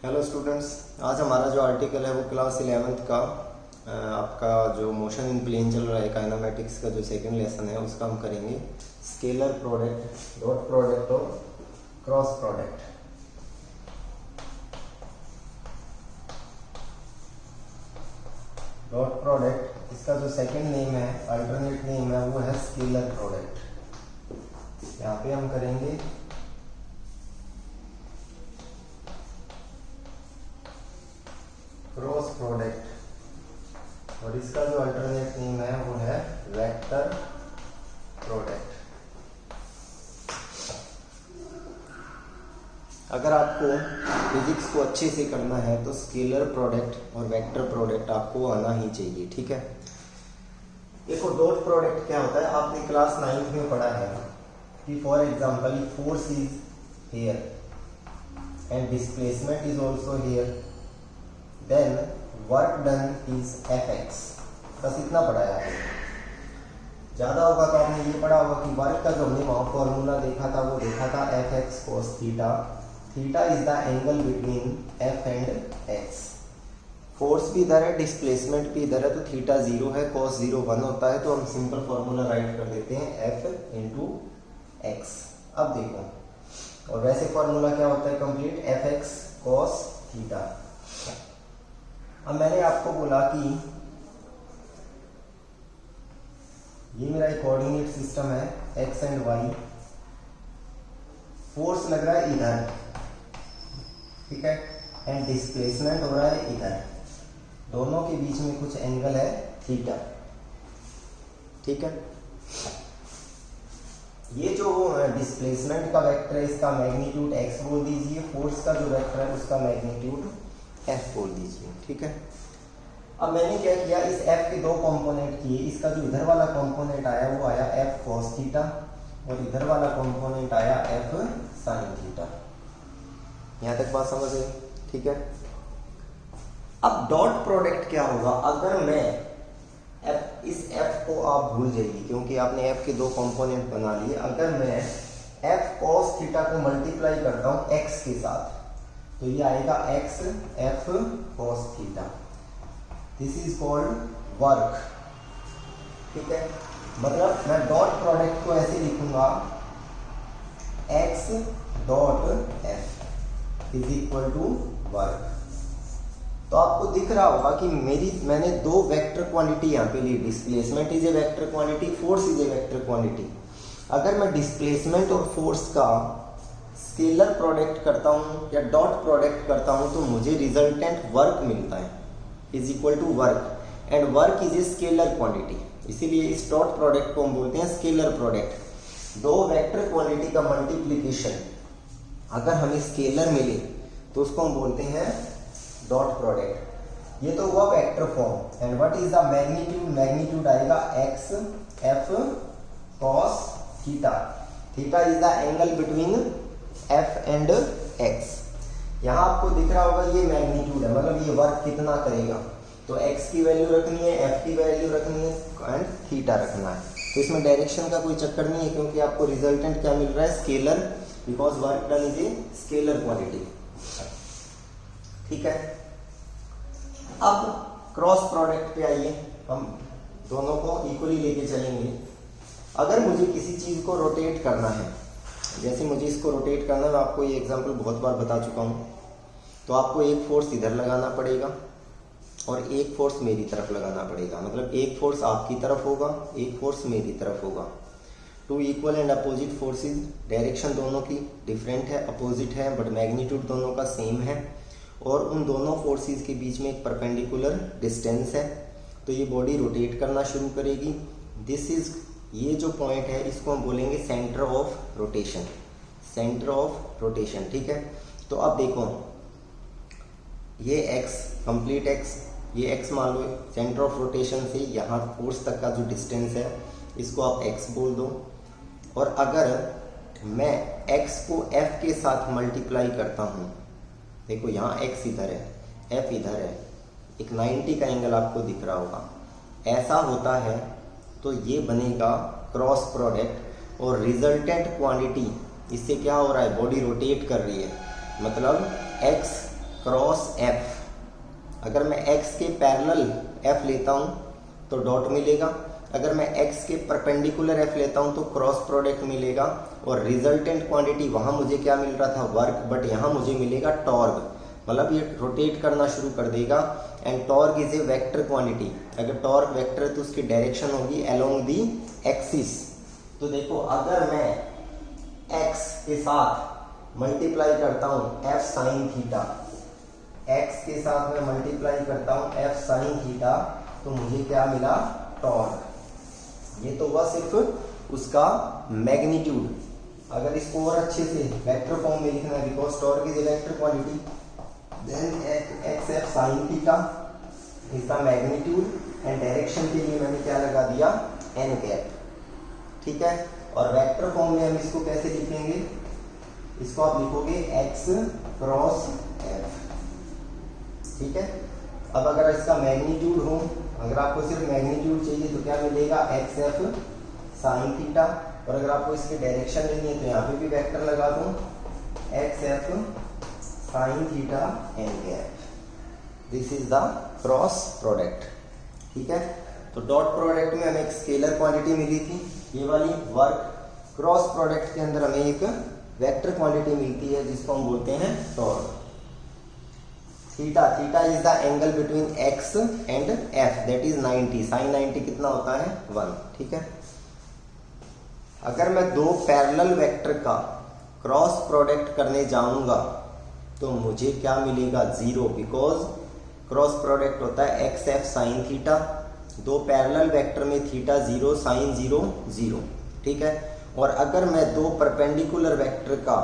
Hello students, आज हमारा जो आर्टिकल है वो क्लास 11th का आपका जो मोशन इन प्लेन चल रहा है काइनेमेटिक्स का जो सेकंड लेसन है उसका हम करेंगे स्केलर प्रोडक्ट, डॉट प्रोडक्ट और क्रॉस प्रोडक्ट। डॉट प्रोडक्ट इसका जो सेकंड नेम है, अल्टरनेट नेम है, वो है स्केलर प्रोडक्ट। यहाँ पे हम करेंगे क्रॉस प्रोडक्ट और इसका जो अल्टरनेट नेम है वो है वेक्टर प्रोडक्ट। अगर आपको फिजिक्स को अच्छे से करना है तो स्केलर प्रोडक्ट और वेक्टर प्रोडक्ट आपको आना ही चाहिए, ठीक है। देखो डॉट प्रोडक्ट क्या होता है, आपने क्लास 9th में पढ़ा है कि for example force is here and displacement is also here, then work done is Fx। बस इतना पढ़ा है आपने। ज्यादा होगा तो आपने ये पढ़ा होगा कि वर्क का जो हमने वहां फॉर्मूला देखा था वो देखा था Fx cos theta. Theta is the angle between F and x। Force भी इधर है, डिस्प्लेसमेंट भी इधर है, तो थीटा 0 है, cos 0 1 होता है, तो हम सिंपल फॉर्मूला राइट कर देते हैं F इंटू एक्स। अब देखो, और वैसे फॉर्मूला क्या होता है कंप्लीट, Fx cos थीटा। अब मैंने आपको बोला कि ये मेरा एक कोऑर्डिनेट सिस्टम है एक्स एंड वाई, फोर्स लग रहा है इधर, ठीक है, एंड डिस्प्लेसमेंट हो रहा है इधर, दोनों के बीच में कुछ एंगल है थीटा, ठीक है। ये जो डिस्प्लेसमेंट का वेक्टर है इसका मैग्नीट्यूड x बोल दीजिए, फोर्स का जो वेक्टर है उसका मैग्नीट्यूड f बोल दीजिए, ठीक है। अब मैंने क्या किया, इस f के दो कंपोनेंट किए। इसका जो इधर वाला कंपोनेंट आया वो आया f cos थीटा और इधर वाला कंपोनेंट आया f sin थीटा। यहां तक बात समझ गई, ठीक है। अब डॉट प्रोडक्ट क्या होगा, अगर मैं इस f को आप भूल जाइए क्योंकि आपने f के दो कंपोनेंट बना लिए। अगर मैं f cos थीटा को मल्टीप्लाई करता हूं x के साथ तो ये आएगा x f cos theta. This is called work, ठीक है। मतलब मैं डॉट प्रोडक्ट को ऐसे लिखूंगा x dot f is equal to work. तो आपको दिख रहा होगा कि मैंने दो वेक्टर क्वांटिटी यहाँ पे ली, displacement is a vector quantity, force is a vector quantity. अगर मैं डिस्प्लेसमेंट और फोर्स का स्केलर प्रोडक्ट करता हूँ या डॉट प्रोडक्ट करता हूँ तो मुझे रिजल्टेंट वर्क मिलता है, is equal to work, and work is a scalar quantity. इसीलिए इस डॉट प्रोडक्ट को हम बोलते हैं स्केलर प्रोडक्ट। दो वेक्टर क्वांटिटी का मल्टीप्लीकेशन अगर हमें स्केलर मिले तो उसको हम बोलते हैं डॉट प्रोडक्ट। ये तो हुआ vector form. And what is the magnitude, magnitude आएगा x f cos theta. Theta is the angle between f and x। यहाँ आपको दिख रहा होगा ये मैग्नीट्यूड है, मतलब ये वर्क कितना करेगा। तो x की वैल्यू रखनी है, f की वैल्यू रखनी है एंड थीटा रखना है। तो इसमें डायरेक्शन का कोई चक्कर नहीं है क्योंकि आपको रिजल्टेंट क्या मिल रहा है, scalar, because work done is a scalar quantity, ठीक है। अब क्रॉस प्रोडक्ट पे आइए, हम दोनों को इक्वली लेके चलेंगे। अगर मुझे किसी चीज को रोटेट करना है, जैसे मुझे इसको रोटेट करना है, मैं आपको ये एग्जांपल बहुत बार बता चुका हूँ, तो आपको एक फोर्स इधर लगाना पड़ेगा और एक फोर्स मेरी तरफ लगाना पड़ेगा। मतलब एक फोर्स आपकी तरफ होगा, एक फोर्स मेरी तरफ होगा। Two equal and opposite forces, direction दोनों की डिफरेंट है, अपोजिट है, बट मैग्नीट्यूड दोनों का सेम है, और उन दोनों फोर्सेस के बीच में एक परपेंडिकुलर डिस्टेंस है। तो ये बॉडी रोटेट करना शुरू करेगी। दिस इज, ये जो पॉइंट है इसको हम बोलेंगे centre of rotation, centre of rotation, ठीक है। तो अब देखो ये x, कंप्लीट x, ये x मान लो, सेंटर ऑफ रोटेशन से यहाँ फोर्स तक का जो डिस्टेंस है इसको आप x बोल दो। और अगर मैं x को f के साथ मल्टीप्लाई करता हूँ, देखो यहाँ x इधर है, f इधर है, एक 90 का एंगल आपको दिख रहा होगा, ऐसा होता है तो ये बनेगा क्रॉस प्रोडक्ट। और रिजल्टेंट क्वांटिटी, इससे क्या हो रहा है, बॉडी रोटेट कर रही है, मतलब x क्रॉस एफ, अगर मैं x के पैरेलल f लेता हूँ तो डॉट मिलेगा, अगर मैं x के परपेंडिकुलर f लेता हूँ तो क्रॉस प्रोडक्ट मिलेगा, और रिजल्टेंट क्वांटिटी वहाँ मुझे क्या मिल रहा था, वर्क, बट यहाँ मुझे मिलेगा टॉर्क, मतलब ये रोटेट करना शुरू कर देगा। And torque is a vector quantity, अगर टॉर्क वेक्टर है तो उसकी डायरेक्शन होगी अलोंग दी एक्सिस। तो देखो अगर मैं x के साथ मल्टीप्लाई करता हूँ f साइन थीटा, x के साथ मैं मल्टीप्लाई करता हूँ f साइन थीटा, तो मुझे क्या मिला, टॉर्क। ये तो हुआ सिर्फ उसका मैग्नीट्यूड। अगर इसको और अच्छे से वेक्टर फॉर्म में लिखना है, because torque is a vector quantity, then X F sine theta इसका मैग्नीट्यूड, एंड डायरेक्शन के लिए मैंने क्या लगा दिया, एन कैप, ठीक है। और वेक्टर फॉर्म में हम इसको कैसे लिखेंगे, इसको आप लिखोगे एक्स क्रॉस एफ, ठीक है। अब अगर इसका मैग्नीट्यूड हो, अगर आपको सिर्फ मैग्नीट्यूड चाहिए तो क्या मिलेगा, एक्स एफ साइन थीटा, और अगर आपको इसकी डायरेक्शन लेनी है तो यहाँ पे भी वेक्टर लगा दूं, X F sine theta N cap, this is the cross product, ठीक है। तो डॉट प्रोडक्ट में हमें एक स्केलर क्वांटिटी मिली थी, ये वाली वर्क, क्रॉस प्रोडक्ट के अंदर हमें एक वेक्टर क्वांटिटी मिलती है जिसको हम बोलते हैं torque. Theta, theta is the angle between X and F, that is 90, sine 90 कितना होता है, 1, ठीक है। अगर मैं दो पैरेलल वेक्टर का क्रॉस प्रोडक्ट करने जाऊंगा तो मुझे क्या मिलेगा, 0, बिकॉज क्रॉस प्रोडक्ट होता है एक्स एफ साइन थीटा, दो पैरेलल वेक्टर में थीटा 0 साइन 0 0, ठीक है। और अगर मैं दो परपेंडिकुलर वेक्टर का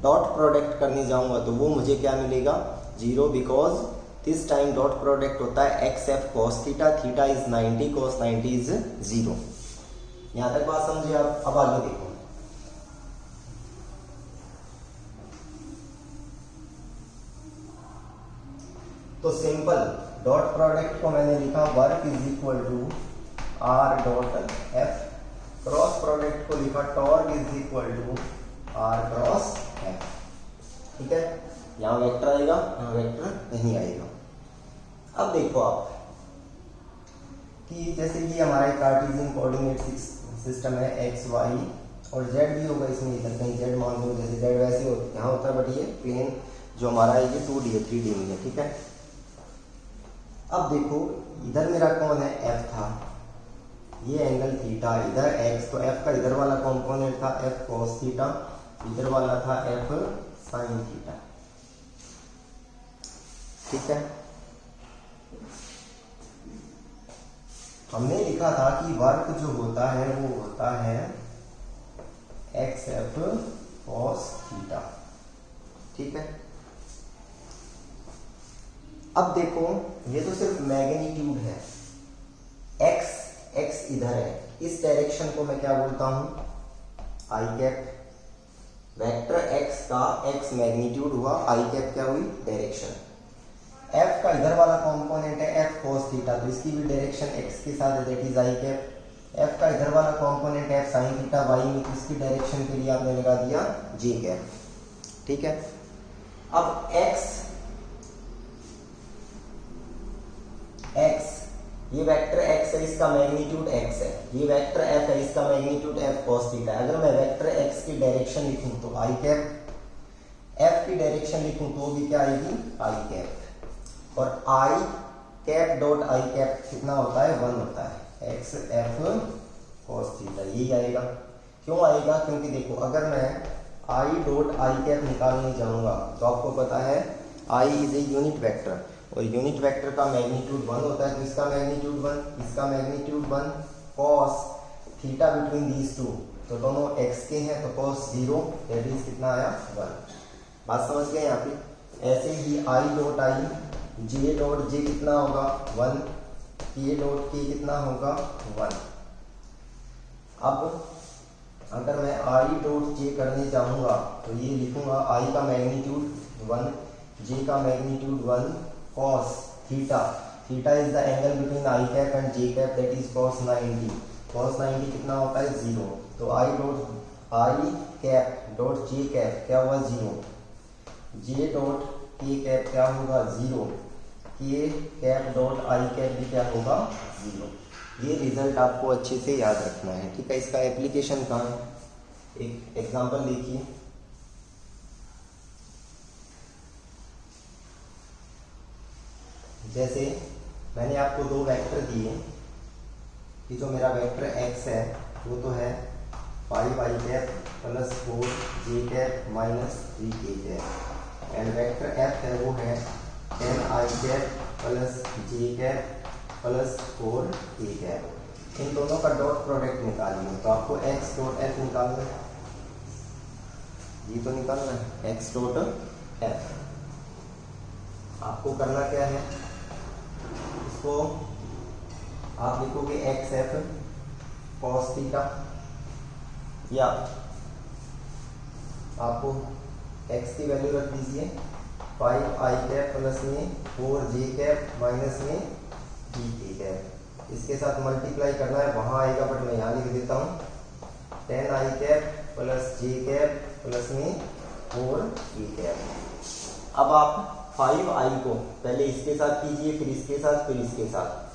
डॉट प्रोडक्ट करने जाऊंगा तो वो मुझे क्या मिलेगा, 0, because this time dot product होता है x F cos theta, theta is 90, cos 90 is 0। यहां तक बात समझे आप। अब आगे देखो, तो सिंपल डॉट प्रोडक्ट को मैंने लिखा work is equal to R dot F, cross product को लिखा torque is equal to R cross F, ठीक है। यहाँ वेक्टर आएगा, यहाँ वेक्टर नहीं आएगा। अब देखो आप कि जैसे कि हमारा एक कार्टेशियन कोऑर्डिनेट सिस्टम है, एक्स वाई और जेड भी होगा इसमें, इधर कहीं जेड मान लो, जैसे जेड वैसे यहाँ होता है, बट ये प्लेन जो हमारा है ये 2D है, 3D में है, ठीक है। अब देखो इधर मेरा कौन है, एफ था, ये एंगल थीटा, इधर एक्स, तो एफ का इधर वाला कॉम्पोनेंट था एफ कॉस थीटा, इधर वाला था एफ साइन थीटा, ठीक है। हमने लिखा था कि वर्क जो होता है वो होता है एक्स एफ कॉस थीटा, ठीक है। अब देखो ये तो सिर्फ मैग्नीट्यूड है, एक्स एक्स इधर है, इस डायरेक्शन को मैं क्या बोलता हूं, आई कैप। वेक्टर एक्स का एक्स मैग्नीट्यूड हुआ, आई कैप क्या हुई, डायरेक्शन। एफ का इधर वाला कंपोनेंट है एफ cos थीटा, तो इसकी भी डायरेक्शन एक्स के साथ है, that is I cap. F का इधर वाला कंपोनेंट है एफ साइन थीटा वाई में, तो इसकी डायरेक्शन के लिए आपने लगा दिया जे कैप, ठीक है। अब एक्स ये वेक्टर x है, इसका मैग्नीट्यूड x है, ये वेक्टर f है, इसका मैग्नीट्यूड f cos थीटा है। अगर मैं वेक्टर x की डायरेक्शन लिखूं तो आई कैप, f की डायरेक्शन लिखूं तो भी क्या आएगी, आई कैप, और आई कैप डॉट आई कैप कितना होता है, 1 होता है, x f cos थीटा, यही आएगा। क्यों आएगा, क्योंकि देखो अगर मैं आई डॉट आई कैप निकालने जाऊंगा तो आपको पता है I is a unit vector, और यूनिट वेक्टर का मैग्नीट्यूड 1 होता है, तो इसका मैग्नीट्यूड 1, इसका magnitude 1, cos theta between these two, तो दोनों x के हैं, तो cos 0 दैट इज कितना आया, 1। बात समझ गए यहाँ पे। ऐसे ही i dot I, j dot J कितना होगा, 1, k डॉट के कितना होगा, 1। अब अगर मैं i डॉट जे करने जाऊंगा तो ये लिखूंगा i का मैग्नीट्यूड 1, j का magnitude 1, cos theta, theta is the angle between I cap and J cap, that is cos 90, cos 90 कितना होता है, 0, तो I dot I cap dot J cap क्या हुआ, 0, जे डॉट के कैप क्या होगा 0, के कैप डॉट आई कैप भी क्या होगा 0। ये रिजल्ट आपको अच्छे से याद रखना है, ठीक है। इसका एप्लीकेशन कहाँ है, एक एग्जांपल देखिए। जैसे मैंने आपको दो वेक्टर दिए कि जो मेरा वेक्टर x है वो तो है 5i cap plus 4j cap minus 3k cap, and vector f है वो है 10i cap plus j cap plus 4k cap. इन दोनों का डॉट प्रोडक्ट निकालिए, तो आपको x डॉट f निकालना है, ये तो निकालना है x डॉट f। आपको करना क्या है, इसको आप लिखोगे एक्स एफ कॉस थीटा, या आपको x की वैल्यू रख दीजिए 5i कैप प्लस में 4j कैप माइनस में 3k कैप। इसके साथ मल्टीप्लाई करना है, वहाँ आएगा बट मैं यहाँ लिख देता हूँ 10i cap plus j cap plus में 4k कैप। अब आप 5i को पहले इसके साथ कीजिए, फिर इसके साथ, फिर इसके साथ।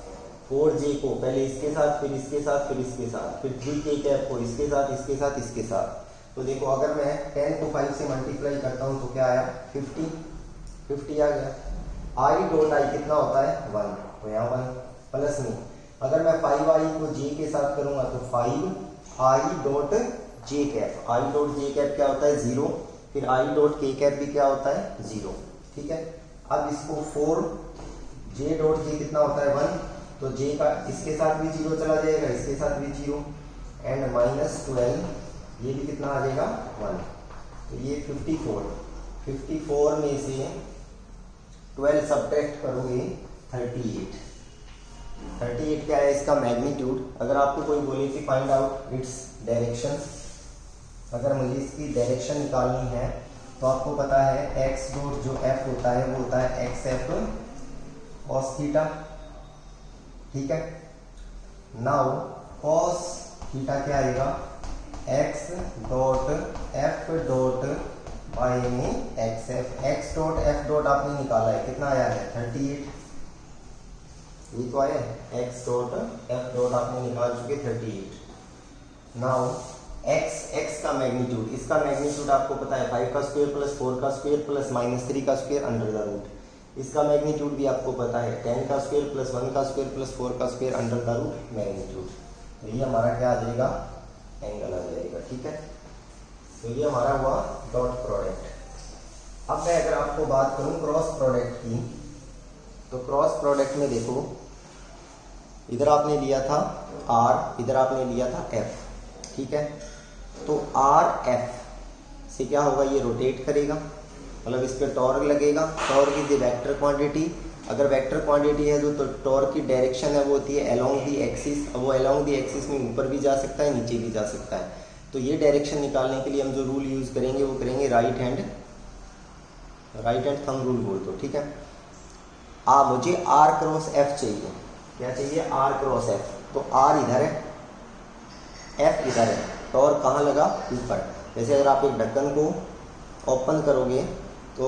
4j को पहले इसके साथ, फिर इसके साथ, फिर इसके साथ, फिर 3k कैप को इसके साथ, इसके साथ, इसके साथ। तो देखो अगर मैं 10 को 5 से मल्टीप्लाई करता हूँ तो क्या आया 50 आ गया। i डॉट आई कितना होता है 1, तो यहाँ 1 प्लस में अगर मैं 5i को j के साथ करूँगा तो 5i dot j cap, i dot j cap क्या होता है 0, फिर i डॉट k कैप भी क्या होता है 0, ठीक है। अब इसको 4j डॉट j कितना होता है 1, तो j का इसके साथ भी 0 चला जाएगा, इसके साथ भी 0, एंड माइनस 12 ये भी कितना आ जाएगा 1, तो ये 54 में से 12 सब्ट्रैक्ट करोगे 38 क्या है इसका मैग्नीट्यूड। अगर आपको कोई बोले कि फाइंड आउट इट्स डायरेक्शन, अगर मुझे इसकी डायरेक्शन निकालनी है तो आपको पता है x डॉट जो f होता है वो होता है एक्स एफ कॉस थीटा, ठीक है। नाउ कॉस थीटा क्या आएगा x dot f dot by में X F, X dot F dot आपने निकाला है कितना आया है 38, ये तो आया है x डॉट एफ डॉट आपने निकाल चुके 38। नाउ x का मैग्नीट्यूड, इसका मैग्नीट्यूड आपको पता है 5 का स्क्वायर प्लस 4 का स्क्वायर प्लस माइनस 3 का स्क्वायर अंडर द रूट। इसका मैग्नीट्यूड भी आपको पता है 10 का स्क्वायर प्लस 1 का स्क्वायर प्लस 4 का square under the root magnitude. तो ये हमारा क्या आ जाएगा एंगल आ जाएगा, ठीक है। तो ये हमारा हुआ डॉट प्रोडक्ट। अब मैं अगर आपको बात करूं क्रॉस प्रोडक्ट की, तो क्रॉस प्रोडक्ट में देखो इधर आपने लिया था r, इधर आपने लिया था f, ठीक है। तो आर एफ से क्या होगा, ये रोटेट करेगा, मतलब इस पर टॉर्क लगेगा। Torque is the vector quantity, अगर वेक्टर क्वांटिटी है तो टॉर्क की डायरेक्शन है वो होती है अलोंग दी एक्सिस। अब वो अलोंग दी एक्सिस में ऊपर भी जा सकता है नीचे भी जा सकता है। तो ये डायरेक्शन निकालने के लिए हम जो रूल यूज़ करेंगे वो करेंगे राइट हैंड थंब रूल बोल दो, ठीक है। मुझे आर क्रॉस एफ चाहिए, क्या चाहिए आर क्रॉस एफ। तो आर इधर है, एफ इधर है, टॉर्क कहाँ लगा ऊपर। जैसे अगर आप एक ढक्कन को ओपन करोगे तो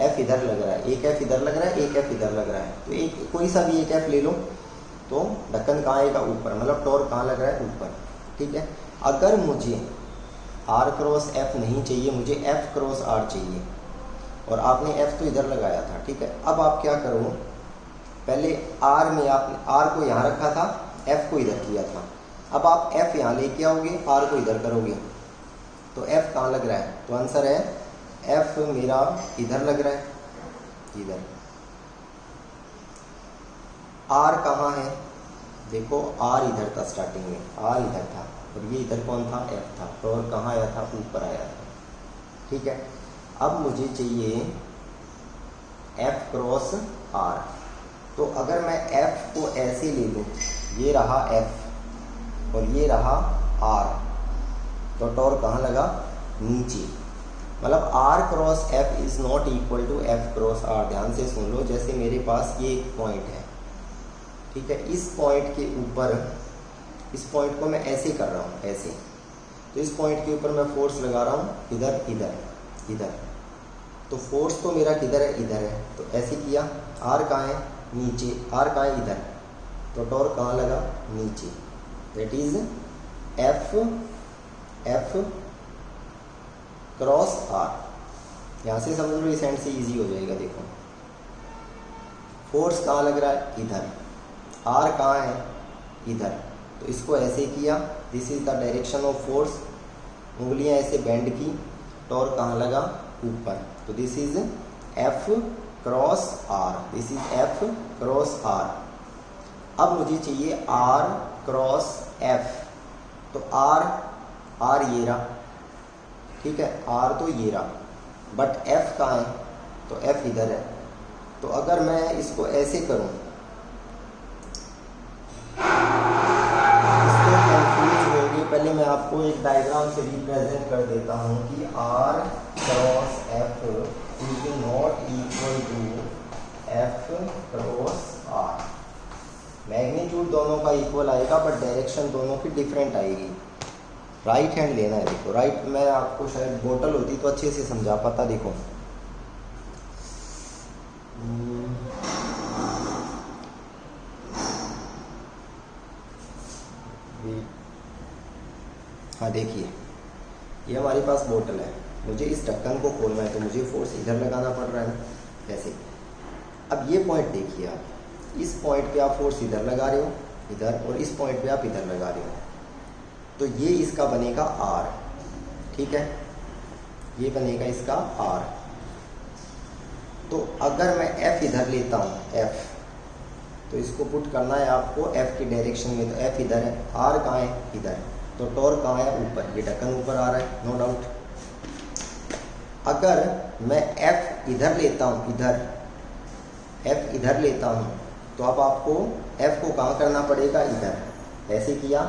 एफ इधर लग रहा है, एक एफ इधर लग रहा है, एक एफ इधर लग रहा है, तो एक कोई सा भी एक एफ ले लो तो ढक्कन कहाँ आएगा ऊपर, मतलब टॉर्क कहाँ लग रहा है ऊपर, ठीक है। अगर मुझे आर क्रॉस एफ नहीं चाहिए, मुझे एफ क्रॉस आर चाहिए, और आपने एफ तो इधर लगाया था, ठीक है। अब आप क्या करो, पहले आर में आपने आर को यहाँ रखा था, एफ को इधर किया था। अब आप एफ यहाँ लेके आओगे, आर को इधर करोगे, तो एफ कहाँ लग रहा है, तो आंसर है एफ मेरा इधर लग रहा है, इधर। आर कहाँ है, देखो आर इधर था, स्टार्टिंग में आर इधर था और ये इधर कौन था, एफ था, तो और कहाँ आया था, ऊपर आया था, ठीक है। अब मुझे चाहिए एफ क्रॉस आर, तो अगर मैं एफ को ऐसे ले लूँ, ये रहा एफ और ये रहा आर, तो टॉर्क कहाँ लगा, नीचे। मतलब R cross F is not equal to F cross R. ध्यान से सुन लो, जैसे मेरे पास ये एक पॉइंट है, ठीक है, इस पॉइंट के ऊपर, इस पॉइंट को मैं ऐसे कर रहा हूँ, ऐसे, तो इस पॉइंट के ऊपर मैं फोर्स लगा रहा हूँ इधर इधर इधर, तो फोर्स तो मेरा किधर है, इधर है, तो ऐसे किया। आर कहाँ है, नीचे, आर कहाँ है, इधर, तो टॉर्क कहाँ लगा, नीचे, that is F cross R. यहाँ से समझ लो, इस एंड से इजी हो जाएगा। देखो फोर्स कहाँ लग रहा है, इधर, आर कहाँ है, इधर, तो इसको ऐसे किया, this is the direction of force, उंगलियां ऐसे बेंड की, टॉर्क कहाँ लगा, ऊपर, तो this is F cross R, this is F cross R. अब मुझे चाहिए आर क्रॉस एफ, तो आर ये रहा, ठीक है, आर तो ये रहा, बट एफ कहाँ है, तो एफ इधर है। तो अगर मैं इसको ऐसे करूं, इसको कंफ्यूज होगी, पहले मैं आपको एक डायग्राम से रिप्रेजेंट कर देता हूं कि R cross F is not equal to F cross R. Magnitude दोनों का इक्वल आएगा, बट डायरेक्शन दोनों की डिफरेंट आएगी। राइट हैंड लेना है। देखो राइट, मैं आपको शायद बोतल होती तो अच्छे से समझा पाता। देखो हाँ, देखिए ये हमारे पास बोतल है, मुझे इस ढक्कन को खोलना है, तो मुझे फोर्स इधर लगाना पड़ रहा है ना, ऐसे। अब ये पॉइंट देखिए, आप इस पॉइंट पे आप फोर्स इधर लगा रहे हो, इधर, और इस पॉइंट पे आप इधर लगा रहे हो, तो ये इसका बनेगा आर, ठीक है, ये बनेगा इसका आर। तो अगर मैं एफ इधर लेता हूँ, एफ, तो इसको पुट करना है आपको एफ की डायरेक्शन में, तो एफ इधर है, आर कहाँ है, इधर, तो टॉर्क कहाँ है, ऊपर, ये ढक्कन ऊपर आ रहा है, नो डाउट। अगर मैं एफ इधर लेता हूँ, इधर, एफ इधर लेता हूँ, तो अब आपको एफ को कहाँ करना पड़ेगा, इधर, ऐसे किया,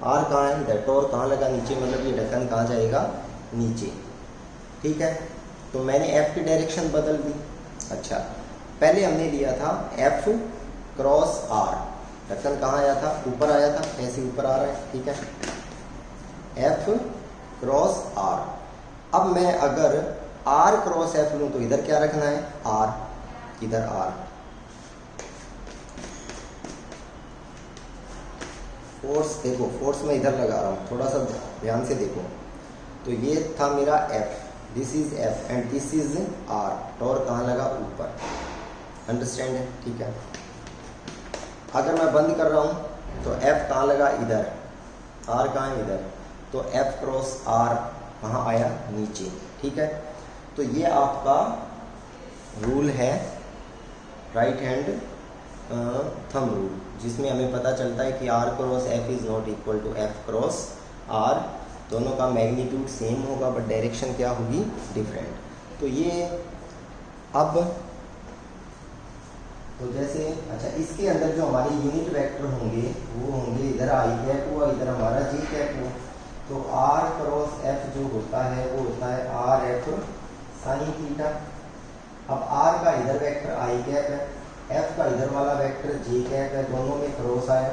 आर कहाँ है, इधर, टॉर्क कहाँ लगा, नीचे, मतलब ये ढक्कन कहाँ जाएगा, नीचे, ठीक है। तो मैंने एफ की डायरेक्शन बदल दी। अच्छा, पहले हमने लिया था एफ क्रॉस आर, ढक्कन कहाँ आया था, ऊपर आया था, ऐसे ऊपर आ रहा है, ठीक है, एफ क्रॉस आर। अब मैं अगर आर क्रॉस एफ लूँ, तो इधर क्या रखना है, आर, इधर आर। फोर्स देखो, फोर्स मैं इधर लगा रहा हूँ, थोड़ा सा ध्यान से देखो। तो ये था मेरा F, this is F and this is R, torque कहाँ लगा, ऊपर, अंडरस्टैंड है, ठीक है। अगर मैं बंद कर रहा हूँ, तो एफ कहाँ लगा, इधर, आर कहाँ है, इधर, तो एफ क्रॉस आर कहाँ आया, नीचे, ठीक है। तो ये आपका रूल है, राइट हैंड थंब रूल, जिसमें हमें पता चलता है कि R cross F is not equal to F cross R. दोनों का मैग्नीट्यूड सेम होगा, बट डायरेक्शन क्या होगी, डिफरेंट। तो ये अब तो जैसे, अच्छा, इसके अंदर जो हमारे यूनिट वेक्टर होंगे, वो होंगे, इधर आई कैप हुआ, इधर हमारा जी कैप हुआ। तो आर क्रॉस एफ जो होता है, वो होता है आर एफ साइन थीटा। अब आर का इधर वेक्टर आई कैप है, एफ का इधर वाला वेक्टर जे कैप है, दोनों में क्रॉस आया,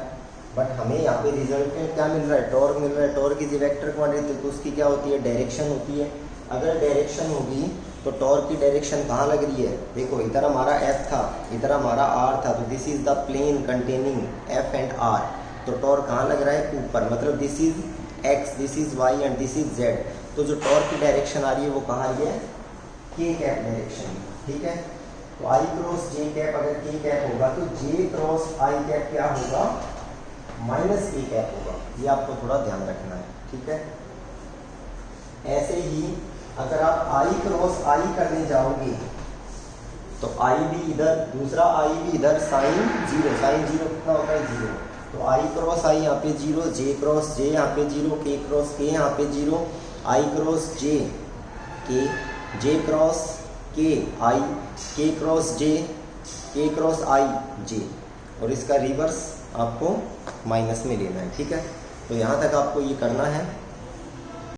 बट हमें यहाँ पे रिजल्टेंट क्या मिल रहा है, टॉर्क मिल रहा है। टॉर्क इज वेक्टर क्वांटिटी, तो उसकी क्या होती है, डायरेक्शन होती है। अगर डायरेक्शन होगी तो टॉर्क की डायरेक्शन कहाँ लग रही है, देखो इधर हमारा एफ था, इधर हमारा आर था, तो this is the plane containing F and R. तो टॉर्क कहाँ लग रहा है, ऊपर, मतलब this is X, this is Y and this is Z. तो जो टॉर्क की डायरेक्शन आ रही है वो कहाँ आ रही है, के कैप डायरेक्शन, ठीक है। तो आई क्रॉस जे कैप अगर के कैप होगा, तो जे क्रॉस आई कैप क्या होगा, माइनस के कैप होगा। ये आपको थोड़ा ध्यान रखना है, ठीक है। ऐसे ही अगर आप आई क्रॉस आई करने जाओगे, तो आई भी इधर, दूसरा आई भी इधर, साइन जीरो, साइन जीरो कितना होता है, जीरो। तो आई क्रॉस आई यहाँ पे जीरो, जे क्रॉस जे यहाँ पे जीरो, के क्रॉस के यहाँ पे जीरो, आई क्रॉस जे के, जे क्रॉस के आई, के क्रॉस जे, के क्रॉस आई जे, और इसका रिवर्स आपको माइनस में लेना है, ठीक है। तो यहाँ तक आपको ये करना है।